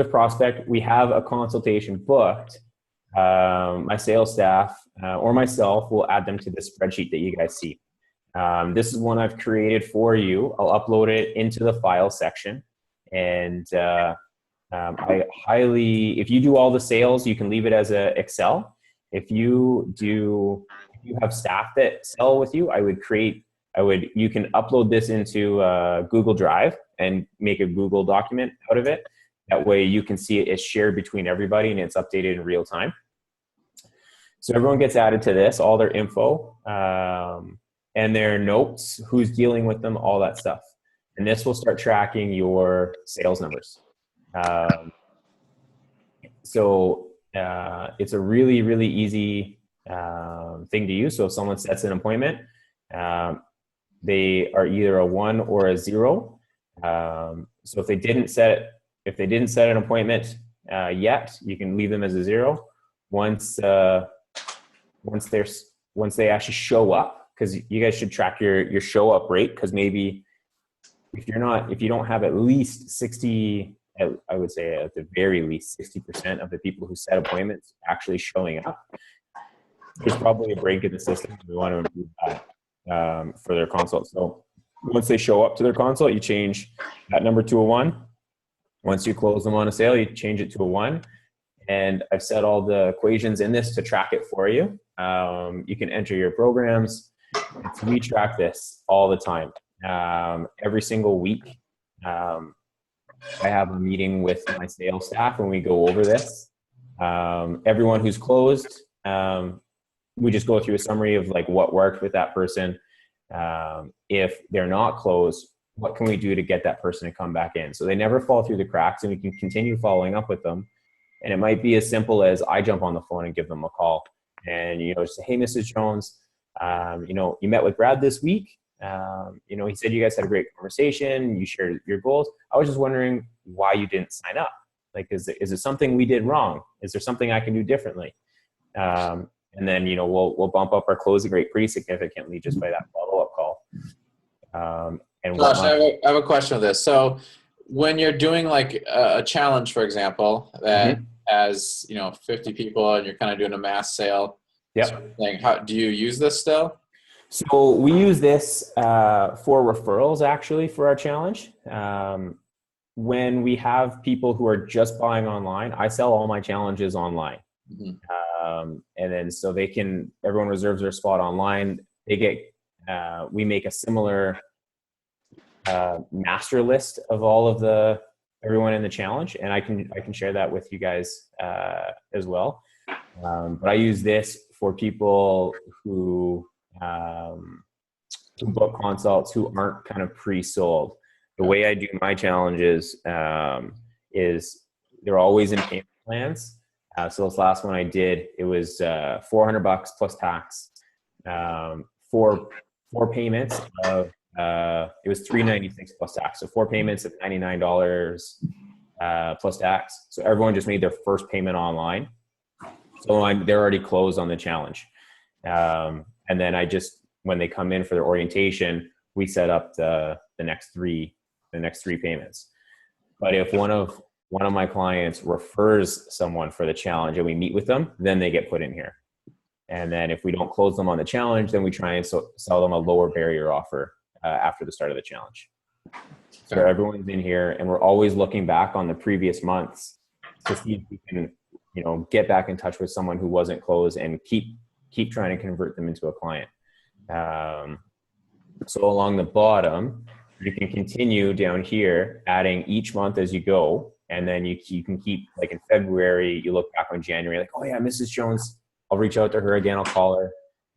prospect, we have a consultation booked. My sales staff or myself will add them to the spreadsheet that you guys see. This is one I've created for you. I'll upload it into the file section. And I highly, if you do all the sales, you can leave it as a Excel. If you have staff that sell with you, you can upload this into Google Drive and make a Google document out of it. That way you can see it is shared between everybody and it's updated in real time. So everyone gets added to this, all their info and their notes, who's dealing with them, all that stuff. And this will start tracking your sales numbers. So it's a really, really easy thing to use. So if someone sets an appointment, they are either a 1 or a 0. So if they didn't set an appointment yet, you can leave them as a 0. Once they actually show up, because you guys should track your show up rate, because maybe if you don't have at least 60, I would say at the very least 60% of the people who set appointments actually showing up, there's probably a break in the system. We want to improve that for their consult. So once they show up to their consult, you change that number to a 1. Once you close them on a sale, you change it to a 1. And I've set all the equations in this to track it for you. You can enter your programs. We track this all the time. Every single week, I have a meeting with my sales staff and we go over this. Everyone who's closed, we just go through a summary of like what worked with that person. If they're not closed, what can we do to get that person to come back in? So they never fall through the cracks, and we can continue following up with them. And it might be as simple as I jump on the phone and give them a call and, just say, hey, Mrs. Jones, you met with Brad this week. He said you guys had a great conversation. You shared your goals. I was just wondering why you didn't sign up. Like, is it something we did wrong? Is there something I can do differently? And then, we'll bump up our closing rate pretty significantly just by that follow-up call. Josh, I have a question with this. So when you're doing like a challenge, for example, that has, 50 people and you're kind of doing a mass sale, sort of thing, how do you use this still? So we use this for referrals, actually, for our challenge. When we have people who are just buying online, I sell all my challenges online. And then so everyone reserves their spot online. We make a similar master list of all of everyone in the challenge, and I can share that with you guys as well. But I use this for people who book consults who aren't kind of pre-sold. The way I do my challenges is they're always in payment plans. So this last one I did, it was $400 plus tax, four payments of it was $396 plus tax. So 4 payments of $99 plus tax. So everyone just made their first payment online. So they're already closed on the challenge. And then when they come in for their orientation, we set up the next three payments. But if one of my clients refers someone for the challenge and we meet with them, then they get put in here. And then if we don't close them on the challenge, then we try and sell them a lower barrier offer after the start of the challenge. So everyone's in here, and we're always looking back on the previous months to see if we can, get back in touch with someone who wasn't closed and keep trying to convert them into a client. So along the bottom, you can continue down here, adding each month as you go. And then you can keep, like in February, you look back on January, like, oh yeah, Mrs. Jones, I'll reach out to her again. I'll call her.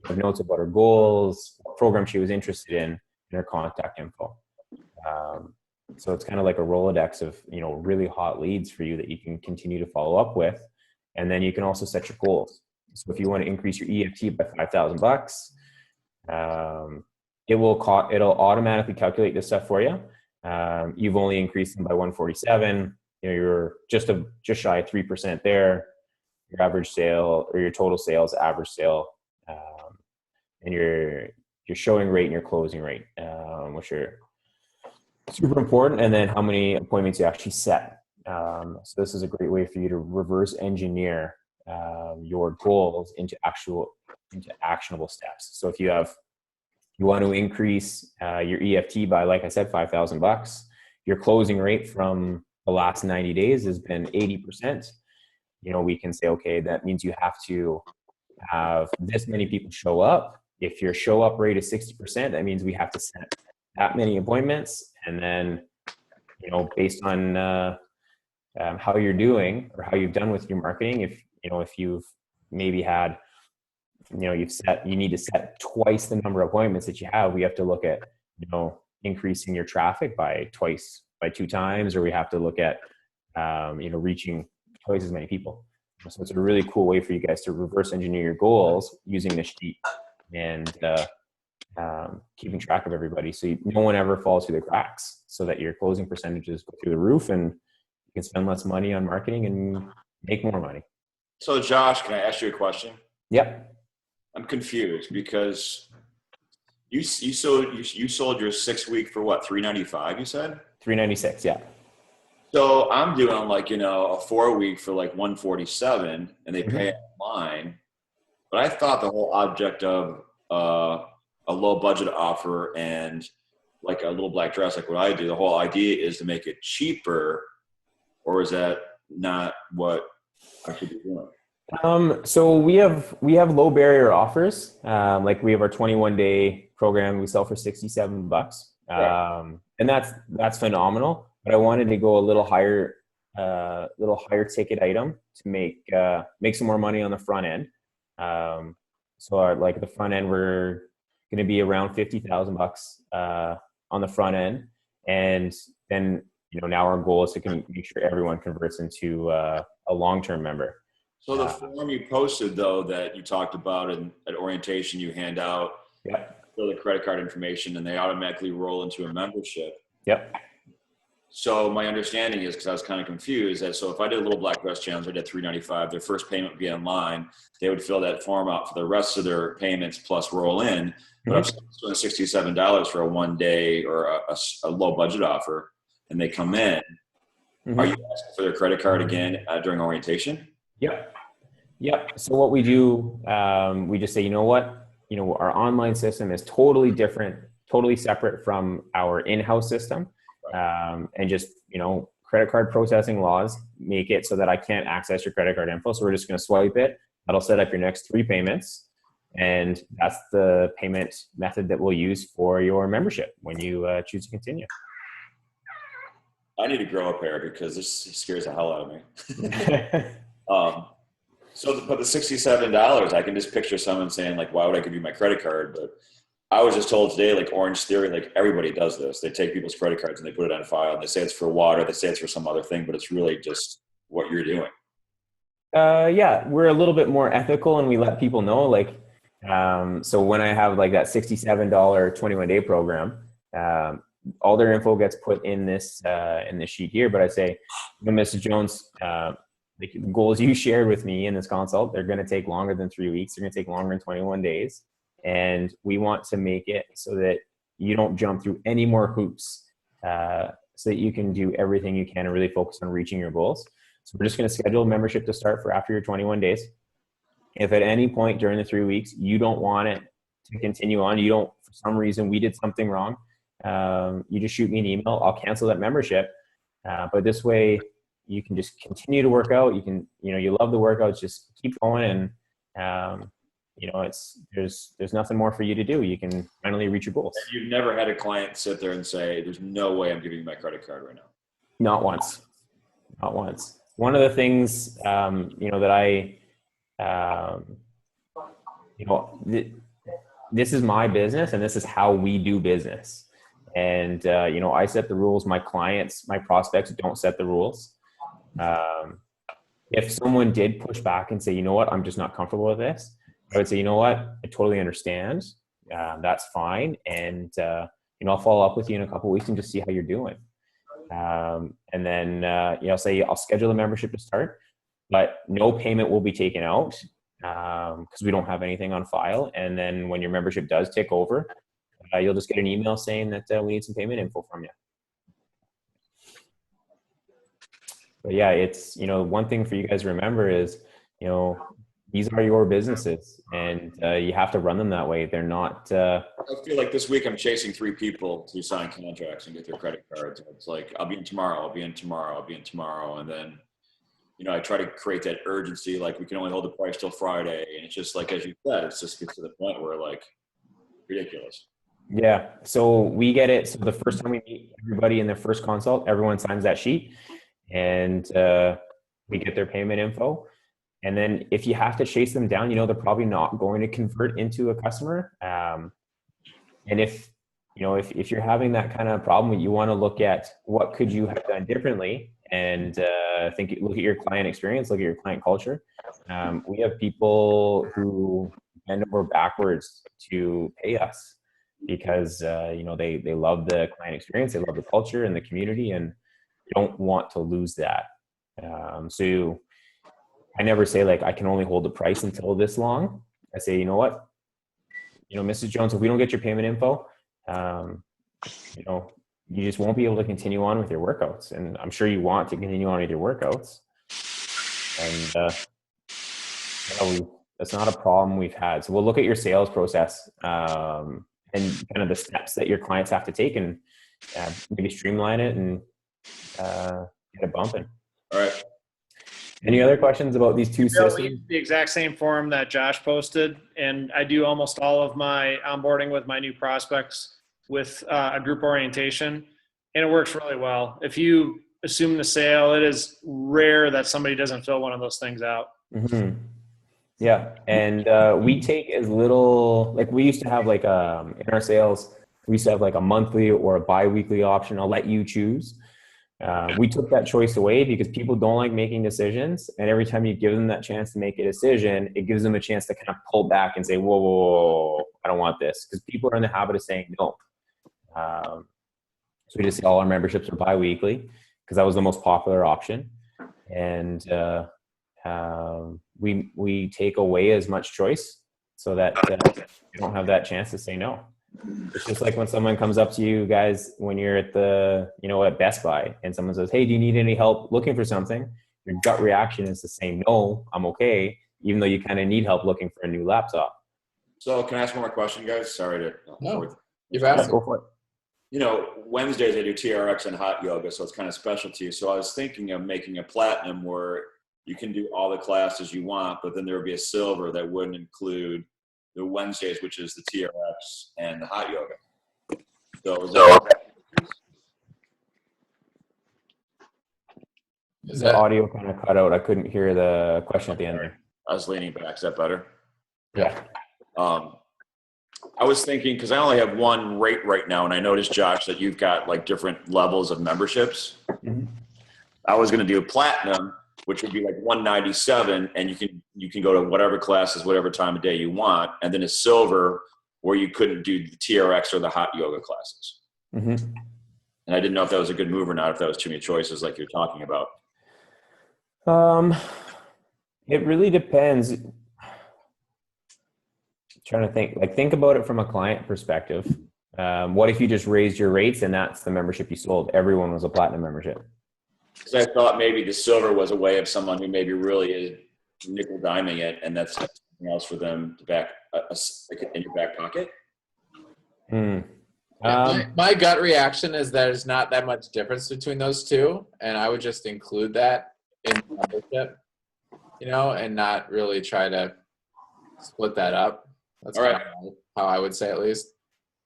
Have notes about her goals, what program she was interested in, and her contact info. So it's kind of like a Rolodex of, really hot leads for you that you can continue to follow up with. And then you can also set your goals. So if you want to increase your EFT by $5,000, it'll automatically calculate this stuff for you. You've only increased them by 147. You're just shy of 3% there. Your average sale or your total sales, average sale, and your showing rate and your closing rate, which are super important. And then how many appointments you actually set. So this is a great way for you to reverse engineer your goals into actionable steps. So if you want to increase your EFT by, like I said, $5,000, your closing rate from the last 90 days has been 80%. We can say, okay, that means you have to have this many people show up. If your show up rate is 60%, that means we have to set that many appointments. And then, based on how you're doing or how you've done with your marketing, if you've maybe had, you need to set twice the number of appointments that you have, we have to look at, increasing your traffic by 2 times, or we have to look at, reaching twice as many people. So it's a really cool way for you guys to reverse engineer your goals using this sheet and keeping track of everybody. So no one ever falls through the cracks, so that your closing percentages go through the roof and you can spend less money on marketing and make more money. So Josh, can I ask you a question? Yep. I'm confused because you sold your 6-week for what, $395, you said? $396, yeah. So I'm doing a 4-week for $147, and they pay online. But I thought the whole object of a low budget offer and like a little black dress, like what I do, the whole idea is to make it cheaper, or is that not what I should be doing? So we have low barrier offers. Like we have our 21-day program we sell for $67. And that's phenomenal. But I wanted to go a little higher ticket item to make some more money on the front end. So the front end, we're going to be around $50,000 on the front end, and then now our goal is to make sure everyone converts into a long-term member. So the form you posted, though, that you talked about at orientation, you hand out the credit card information, and they automatically roll into a membership. Yep. So my understanding is, because I was kind of confused, that so if I did a little black dress challenge, I did $395, their first payment would be online. They would fill that form out for the rest of their payments plus roll in. But I'm doing $67 for a 1-day or a low budget offer, and they come in. Are you asking for their credit card again during orientation? Yep. So what we do, we just say, our online system is totally different, totally separate from our in-house system. And just, credit card processing laws make it so that I can't access your credit card info. So we're just going to swipe it. That'll set up your next 3 payments. And that's the payment method that we'll use for your membership when you choose to continue. I need to grow up here because this scares the hell out of me. But the $67, I can just picture someone saying, why would I give you my credit card? But I was just told today, like Orange Theory, like everybody does this. They take people's credit cards and they put it on file, and they say it's for water, they say it's for some other thing, but it's really just what you're doing. Yeah, we're a little bit more ethical, and we let people know, like, so when I have like that $67 21-day program, all their info gets put in this sheet here. But I say, Mrs. Jones, the goals you shared with me in this consult, they're going to take longer than 3 weeks. They're going to take longer than 21 days. And we want to make it so that you don't jump through any more hoops, so that you can do everything you can and really focus on reaching your goals. So we're just going to schedule a membership to start for after your 21 days. If at any point during the 3 weeks, you don't want it to continue on, for some reason, we did something wrong, you just shoot me an email. I'll cancel that membership. But this way you can just continue to work out. You can, you love the workouts, just keep going. And, there's nothing more for you to do. You can finally reach your goals. You've never had a client sit there and say, there's no way I'm giving you my credit card right now. Not once. One of the things, that I, this is my business and this is how we do business. And, I set the rules. My clients, my prospects don't set the rules. If someone did push back and say, you know what, I'm just not comfortable with this, I would say, you know what, I totally understand. That's fine. And, I'll follow up with you in a couple of weeks and just see how you're doing. And then, say I'll schedule the membership to start, but no payment will be taken out, because we don't have anything on file. And then when your membership does take over, you'll just get an email saying that we need some payment info from you. But yeah, it's, one thing for you guys to remember is, these are your businesses, and you have to run them that way. They're not. I feel like this week I'm chasing 3 people to sign contracts and get their credit cards. It's like, I'll be in tomorrow, I'll be in tomorrow, I'll be in tomorrow. And then, I try to create that urgency, like we can only hold the price till Friday. And it's just like, as you said, it just gets to the point where like ridiculous. Yeah. So we get it. So the first time we meet everybody in their first consult, everyone signs that sheet, and we get their payment info. And then if you have to chase them down, they're probably not going to convert into a customer. And if you're having that kind of problem, you want to look at what could you have done differently, and look at your client experience, look at your client culture. We have people who bend over backwards to pay us because, they love the client experience, they love the culture and the community, and don't want to lose that. So I never say like, I can only hold the price until this long. I say, you know what, Mrs. Jones, if we don't get your payment info, you just won't be able to continue on with your workouts. And I'm sure you want to continue on with your workouts. And that's not a problem we've had. So we'll look at your sales process, and kind of the steps that your clients have to take, and maybe streamline it and get it bumping. All right. Any other questions about these two systems? We use the exact same form that Josh posted, and I do almost all of my onboarding with my new prospects with a group orientation, and it works really well. If you assume the sale, it is rare that somebody doesn't fill one of those things out. Mm-hmm. Yeah, and we take as little, like we used to have like in our sales, we used to have like a monthly or a bi-weekly option. I'll let you choose. We took that choice away because people don't like making decisions. And every time you give them that chance to make a decision, it gives them a chance to kind of pull back and say, whoa, I don't want this. Because people are in the habit of saying no. So we just say all our memberships are bi-weekly because that was the most popular option. And we take away as much choice so that you don't have that chance to say no. It's just like when someone comes up to you guys when you're at at Best Buy and someone says, hey, do you need any help looking for something? Your gut reaction is to say, no, I'm okay, even though you kind of need help looking for a new laptop. So can I ask one more question, guys? Sorry to. No, you've asked. Go for it. Wednesdays I do TRX and hot yoga, so it's kind of specialty. So I was thinking of making a platinum where you can do all the classes you want, but then there would be a silver that wouldn't include the Wednesdays, which is the TRX and the hot yoga. So is the audio kind of cut out? I couldn't hear the question at the end there. I was leaning back. Is that better? Yeah. I was thinking, because I only have one rate right now, and I noticed, Josh, that you've got like different levels of memberships. Mhm. I was going to do a platinum, which would be like 197, and you can go to whatever classes, whatever time of day you want, and then a silver where you couldn't do the TRX or the hot yoga classes. Mm-hmm. And I didn't know if that was a good move or not, if that was too many choices like you're talking about. It really depends. Trying to think about it from a client perspective. What if you just raised your rates and that's the membership you sold? Everyone was a platinum membership. Because I thought maybe the silver was a way of someone who maybe really is nickel diming it, and that's something else for them to back like in your back pocket. My gut reaction is there's not that much difference between those two, and I would just include that in the membership, and not really try to split that up. That's all right. kind of how I would say, at least.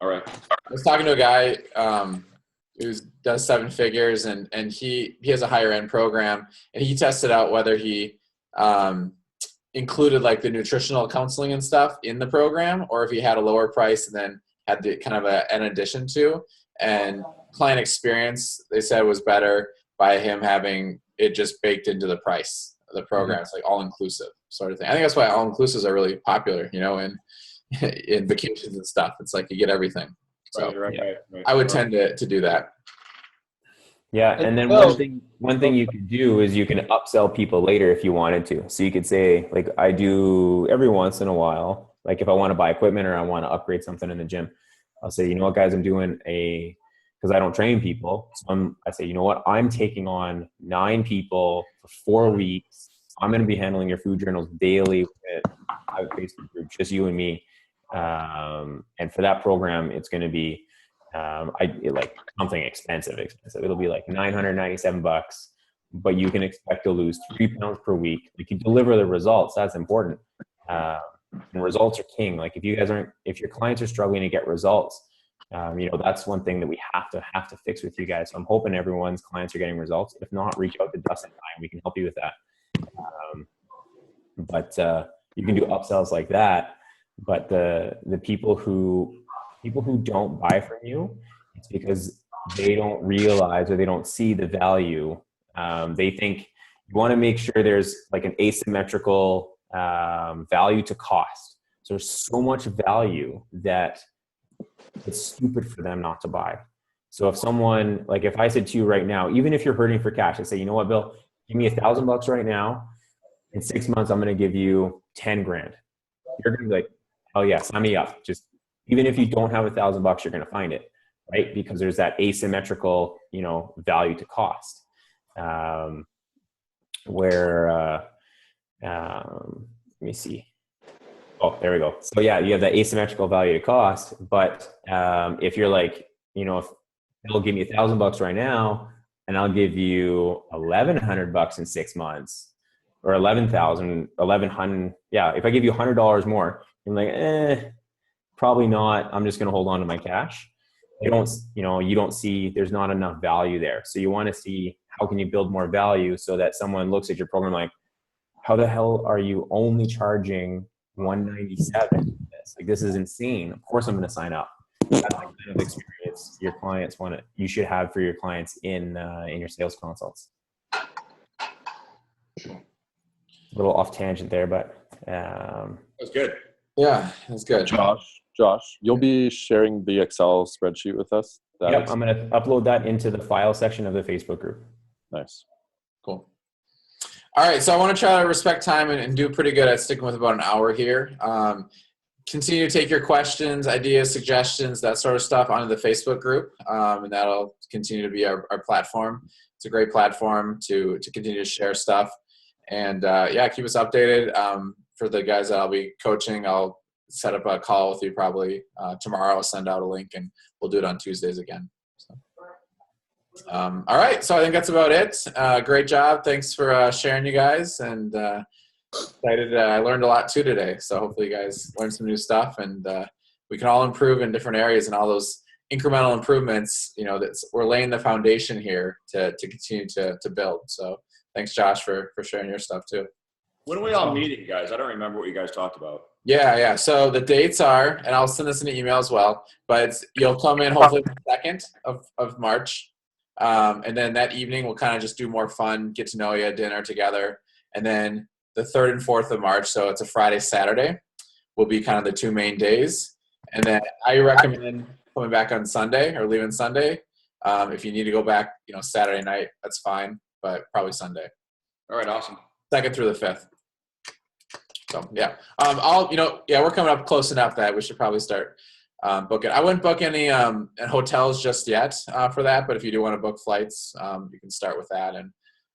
All right. I was talking to a guy who does 7 figures, and he has a higher end program, and he tested out whether he included like the nutritional counseling and stuff in the program, or if he had a lower price and then had the kind of an addition to. And client experience, they said, was better by him having it just baked into the price of the program. It's like all inclusive sort of thing. I think that's why all inclusives are really popular, in vacations and stuff. It's like you get everything. So Right. I would tend to do that. Yeah, and then one thing you could do is you can upsell people later if you wanted to. So you could say, like, I do every once in a while, like if I want to buy equipment or I want to upgrade something in the gym, I'll say, you know what, guys, I'm doing because I don't train people. So I say, you know what, I'm taking on 9 people for 4 weeks. I'm going to be handling your food journals daily with a Facebook group, just you and me. And for that program, it's going to be like something expensive. It'll be like $997, but you can expect to lose 3 pounds per week. You can deliver the results. That's important. And results are king. Like if your clients are struggling to get results, that's one thing that we have to fix with you guys. So I'm hoping everyone's clients are getting results. If not, reach out to Dustin and I, we can help you with that. But you can do upsells like that. But the people who don't buy from you, it's because they don't realize or they don't see the value. They think you want to make sure there's like an asymmetrical value to cost. So there's so much value that it's stupid for them not to buy. So if someone, like if I said to you right now, even if you're hurting for cash, I say, you know what, Bill, give me $1,000 right now. In 6 months, I'm going to give you 10 grand. You're going to be like, oh yeah, sign me up. Just even if you don't have $1,000, you're going to find it, right? Because there's that asymmetrical, value to cost. Let me see. Oh, there we go. So yeah, you have that asymmetrical value to cost. But if you're like, if they'll give me $1,000 right now, and I'll give you $1,100 in 6 months, or 1,100. Yeah, if I give you $100 more, I'm like, probably not. I'm just going to hold on to my cash. You don't see there's not enough value there. So you want to see how can you build more value so that someone looks at your program like, how the hell are you only charging $197? Like, this is insane. Of course I'm going to sign up. That's the kind of experience your clients you should have for your clients in your sales consults. A little off tangent there, but That's good. Yeah, that's good. Josh, you'll be sharing the Excel spreadsheet with us? Yep, I'm going to upload that into the file section of the Facebook group. Nice. Cool. All right, so I want to try to respect time and do pretty good at sticking with about an hour here. Continue to take your questions, ideas, suggestions, that sort of stuff onto the Facebook group, and that'll continue to be our platform. It's a great platform to continue to share stuff. And keep us updated. For the guys that I'll be coaching, I'll set up a call with you probably tomorrow. I'll send out a link, and we'll do it on Tuesdays again. So. All right, so I think that's about it. Great job. Thanks for sharing, you guys, and excited. I learned a lot too today, so hopefully you guys learned some new stuff, and we can all improve in different areas, and all those incremental improvements, we're laying the foundation here to continue to build. So thanks, Josh, for sharing your stuff too. When are we all meeting, guys? I don't remember what you guys talked about. Yeah. So the dates are, and I'll send this in an email as well, but you'll come in hopefully the 2nd of March. And then that evening we'll kind of just do more fun, get to know you, dinner together. And then the 3rd and 4th of March, so it's a Friday, Saturday, will be kind of the 2 main days. And then I recommend coming back on Sunday or leaving Sunday. If you need to go back, Saturday night, that's fine, but probably Sunday. All right, awesome. 2nd through the 5th. So yeah, we're coming up close enough that we should probably start booking. I wouldn't book any hotels just yet for that, but if you do want to book flights, you can start with that, and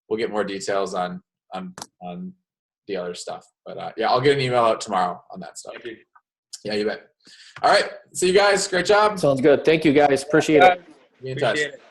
we'll get more details on the other stuff. But I'll get an email out tomorrow on that stuff. Thank you. Yeah, you bet. All right, see you guys. Great job. Sounds good. Thank you, guys. Appreciate it. Be in touch. Appreciate it.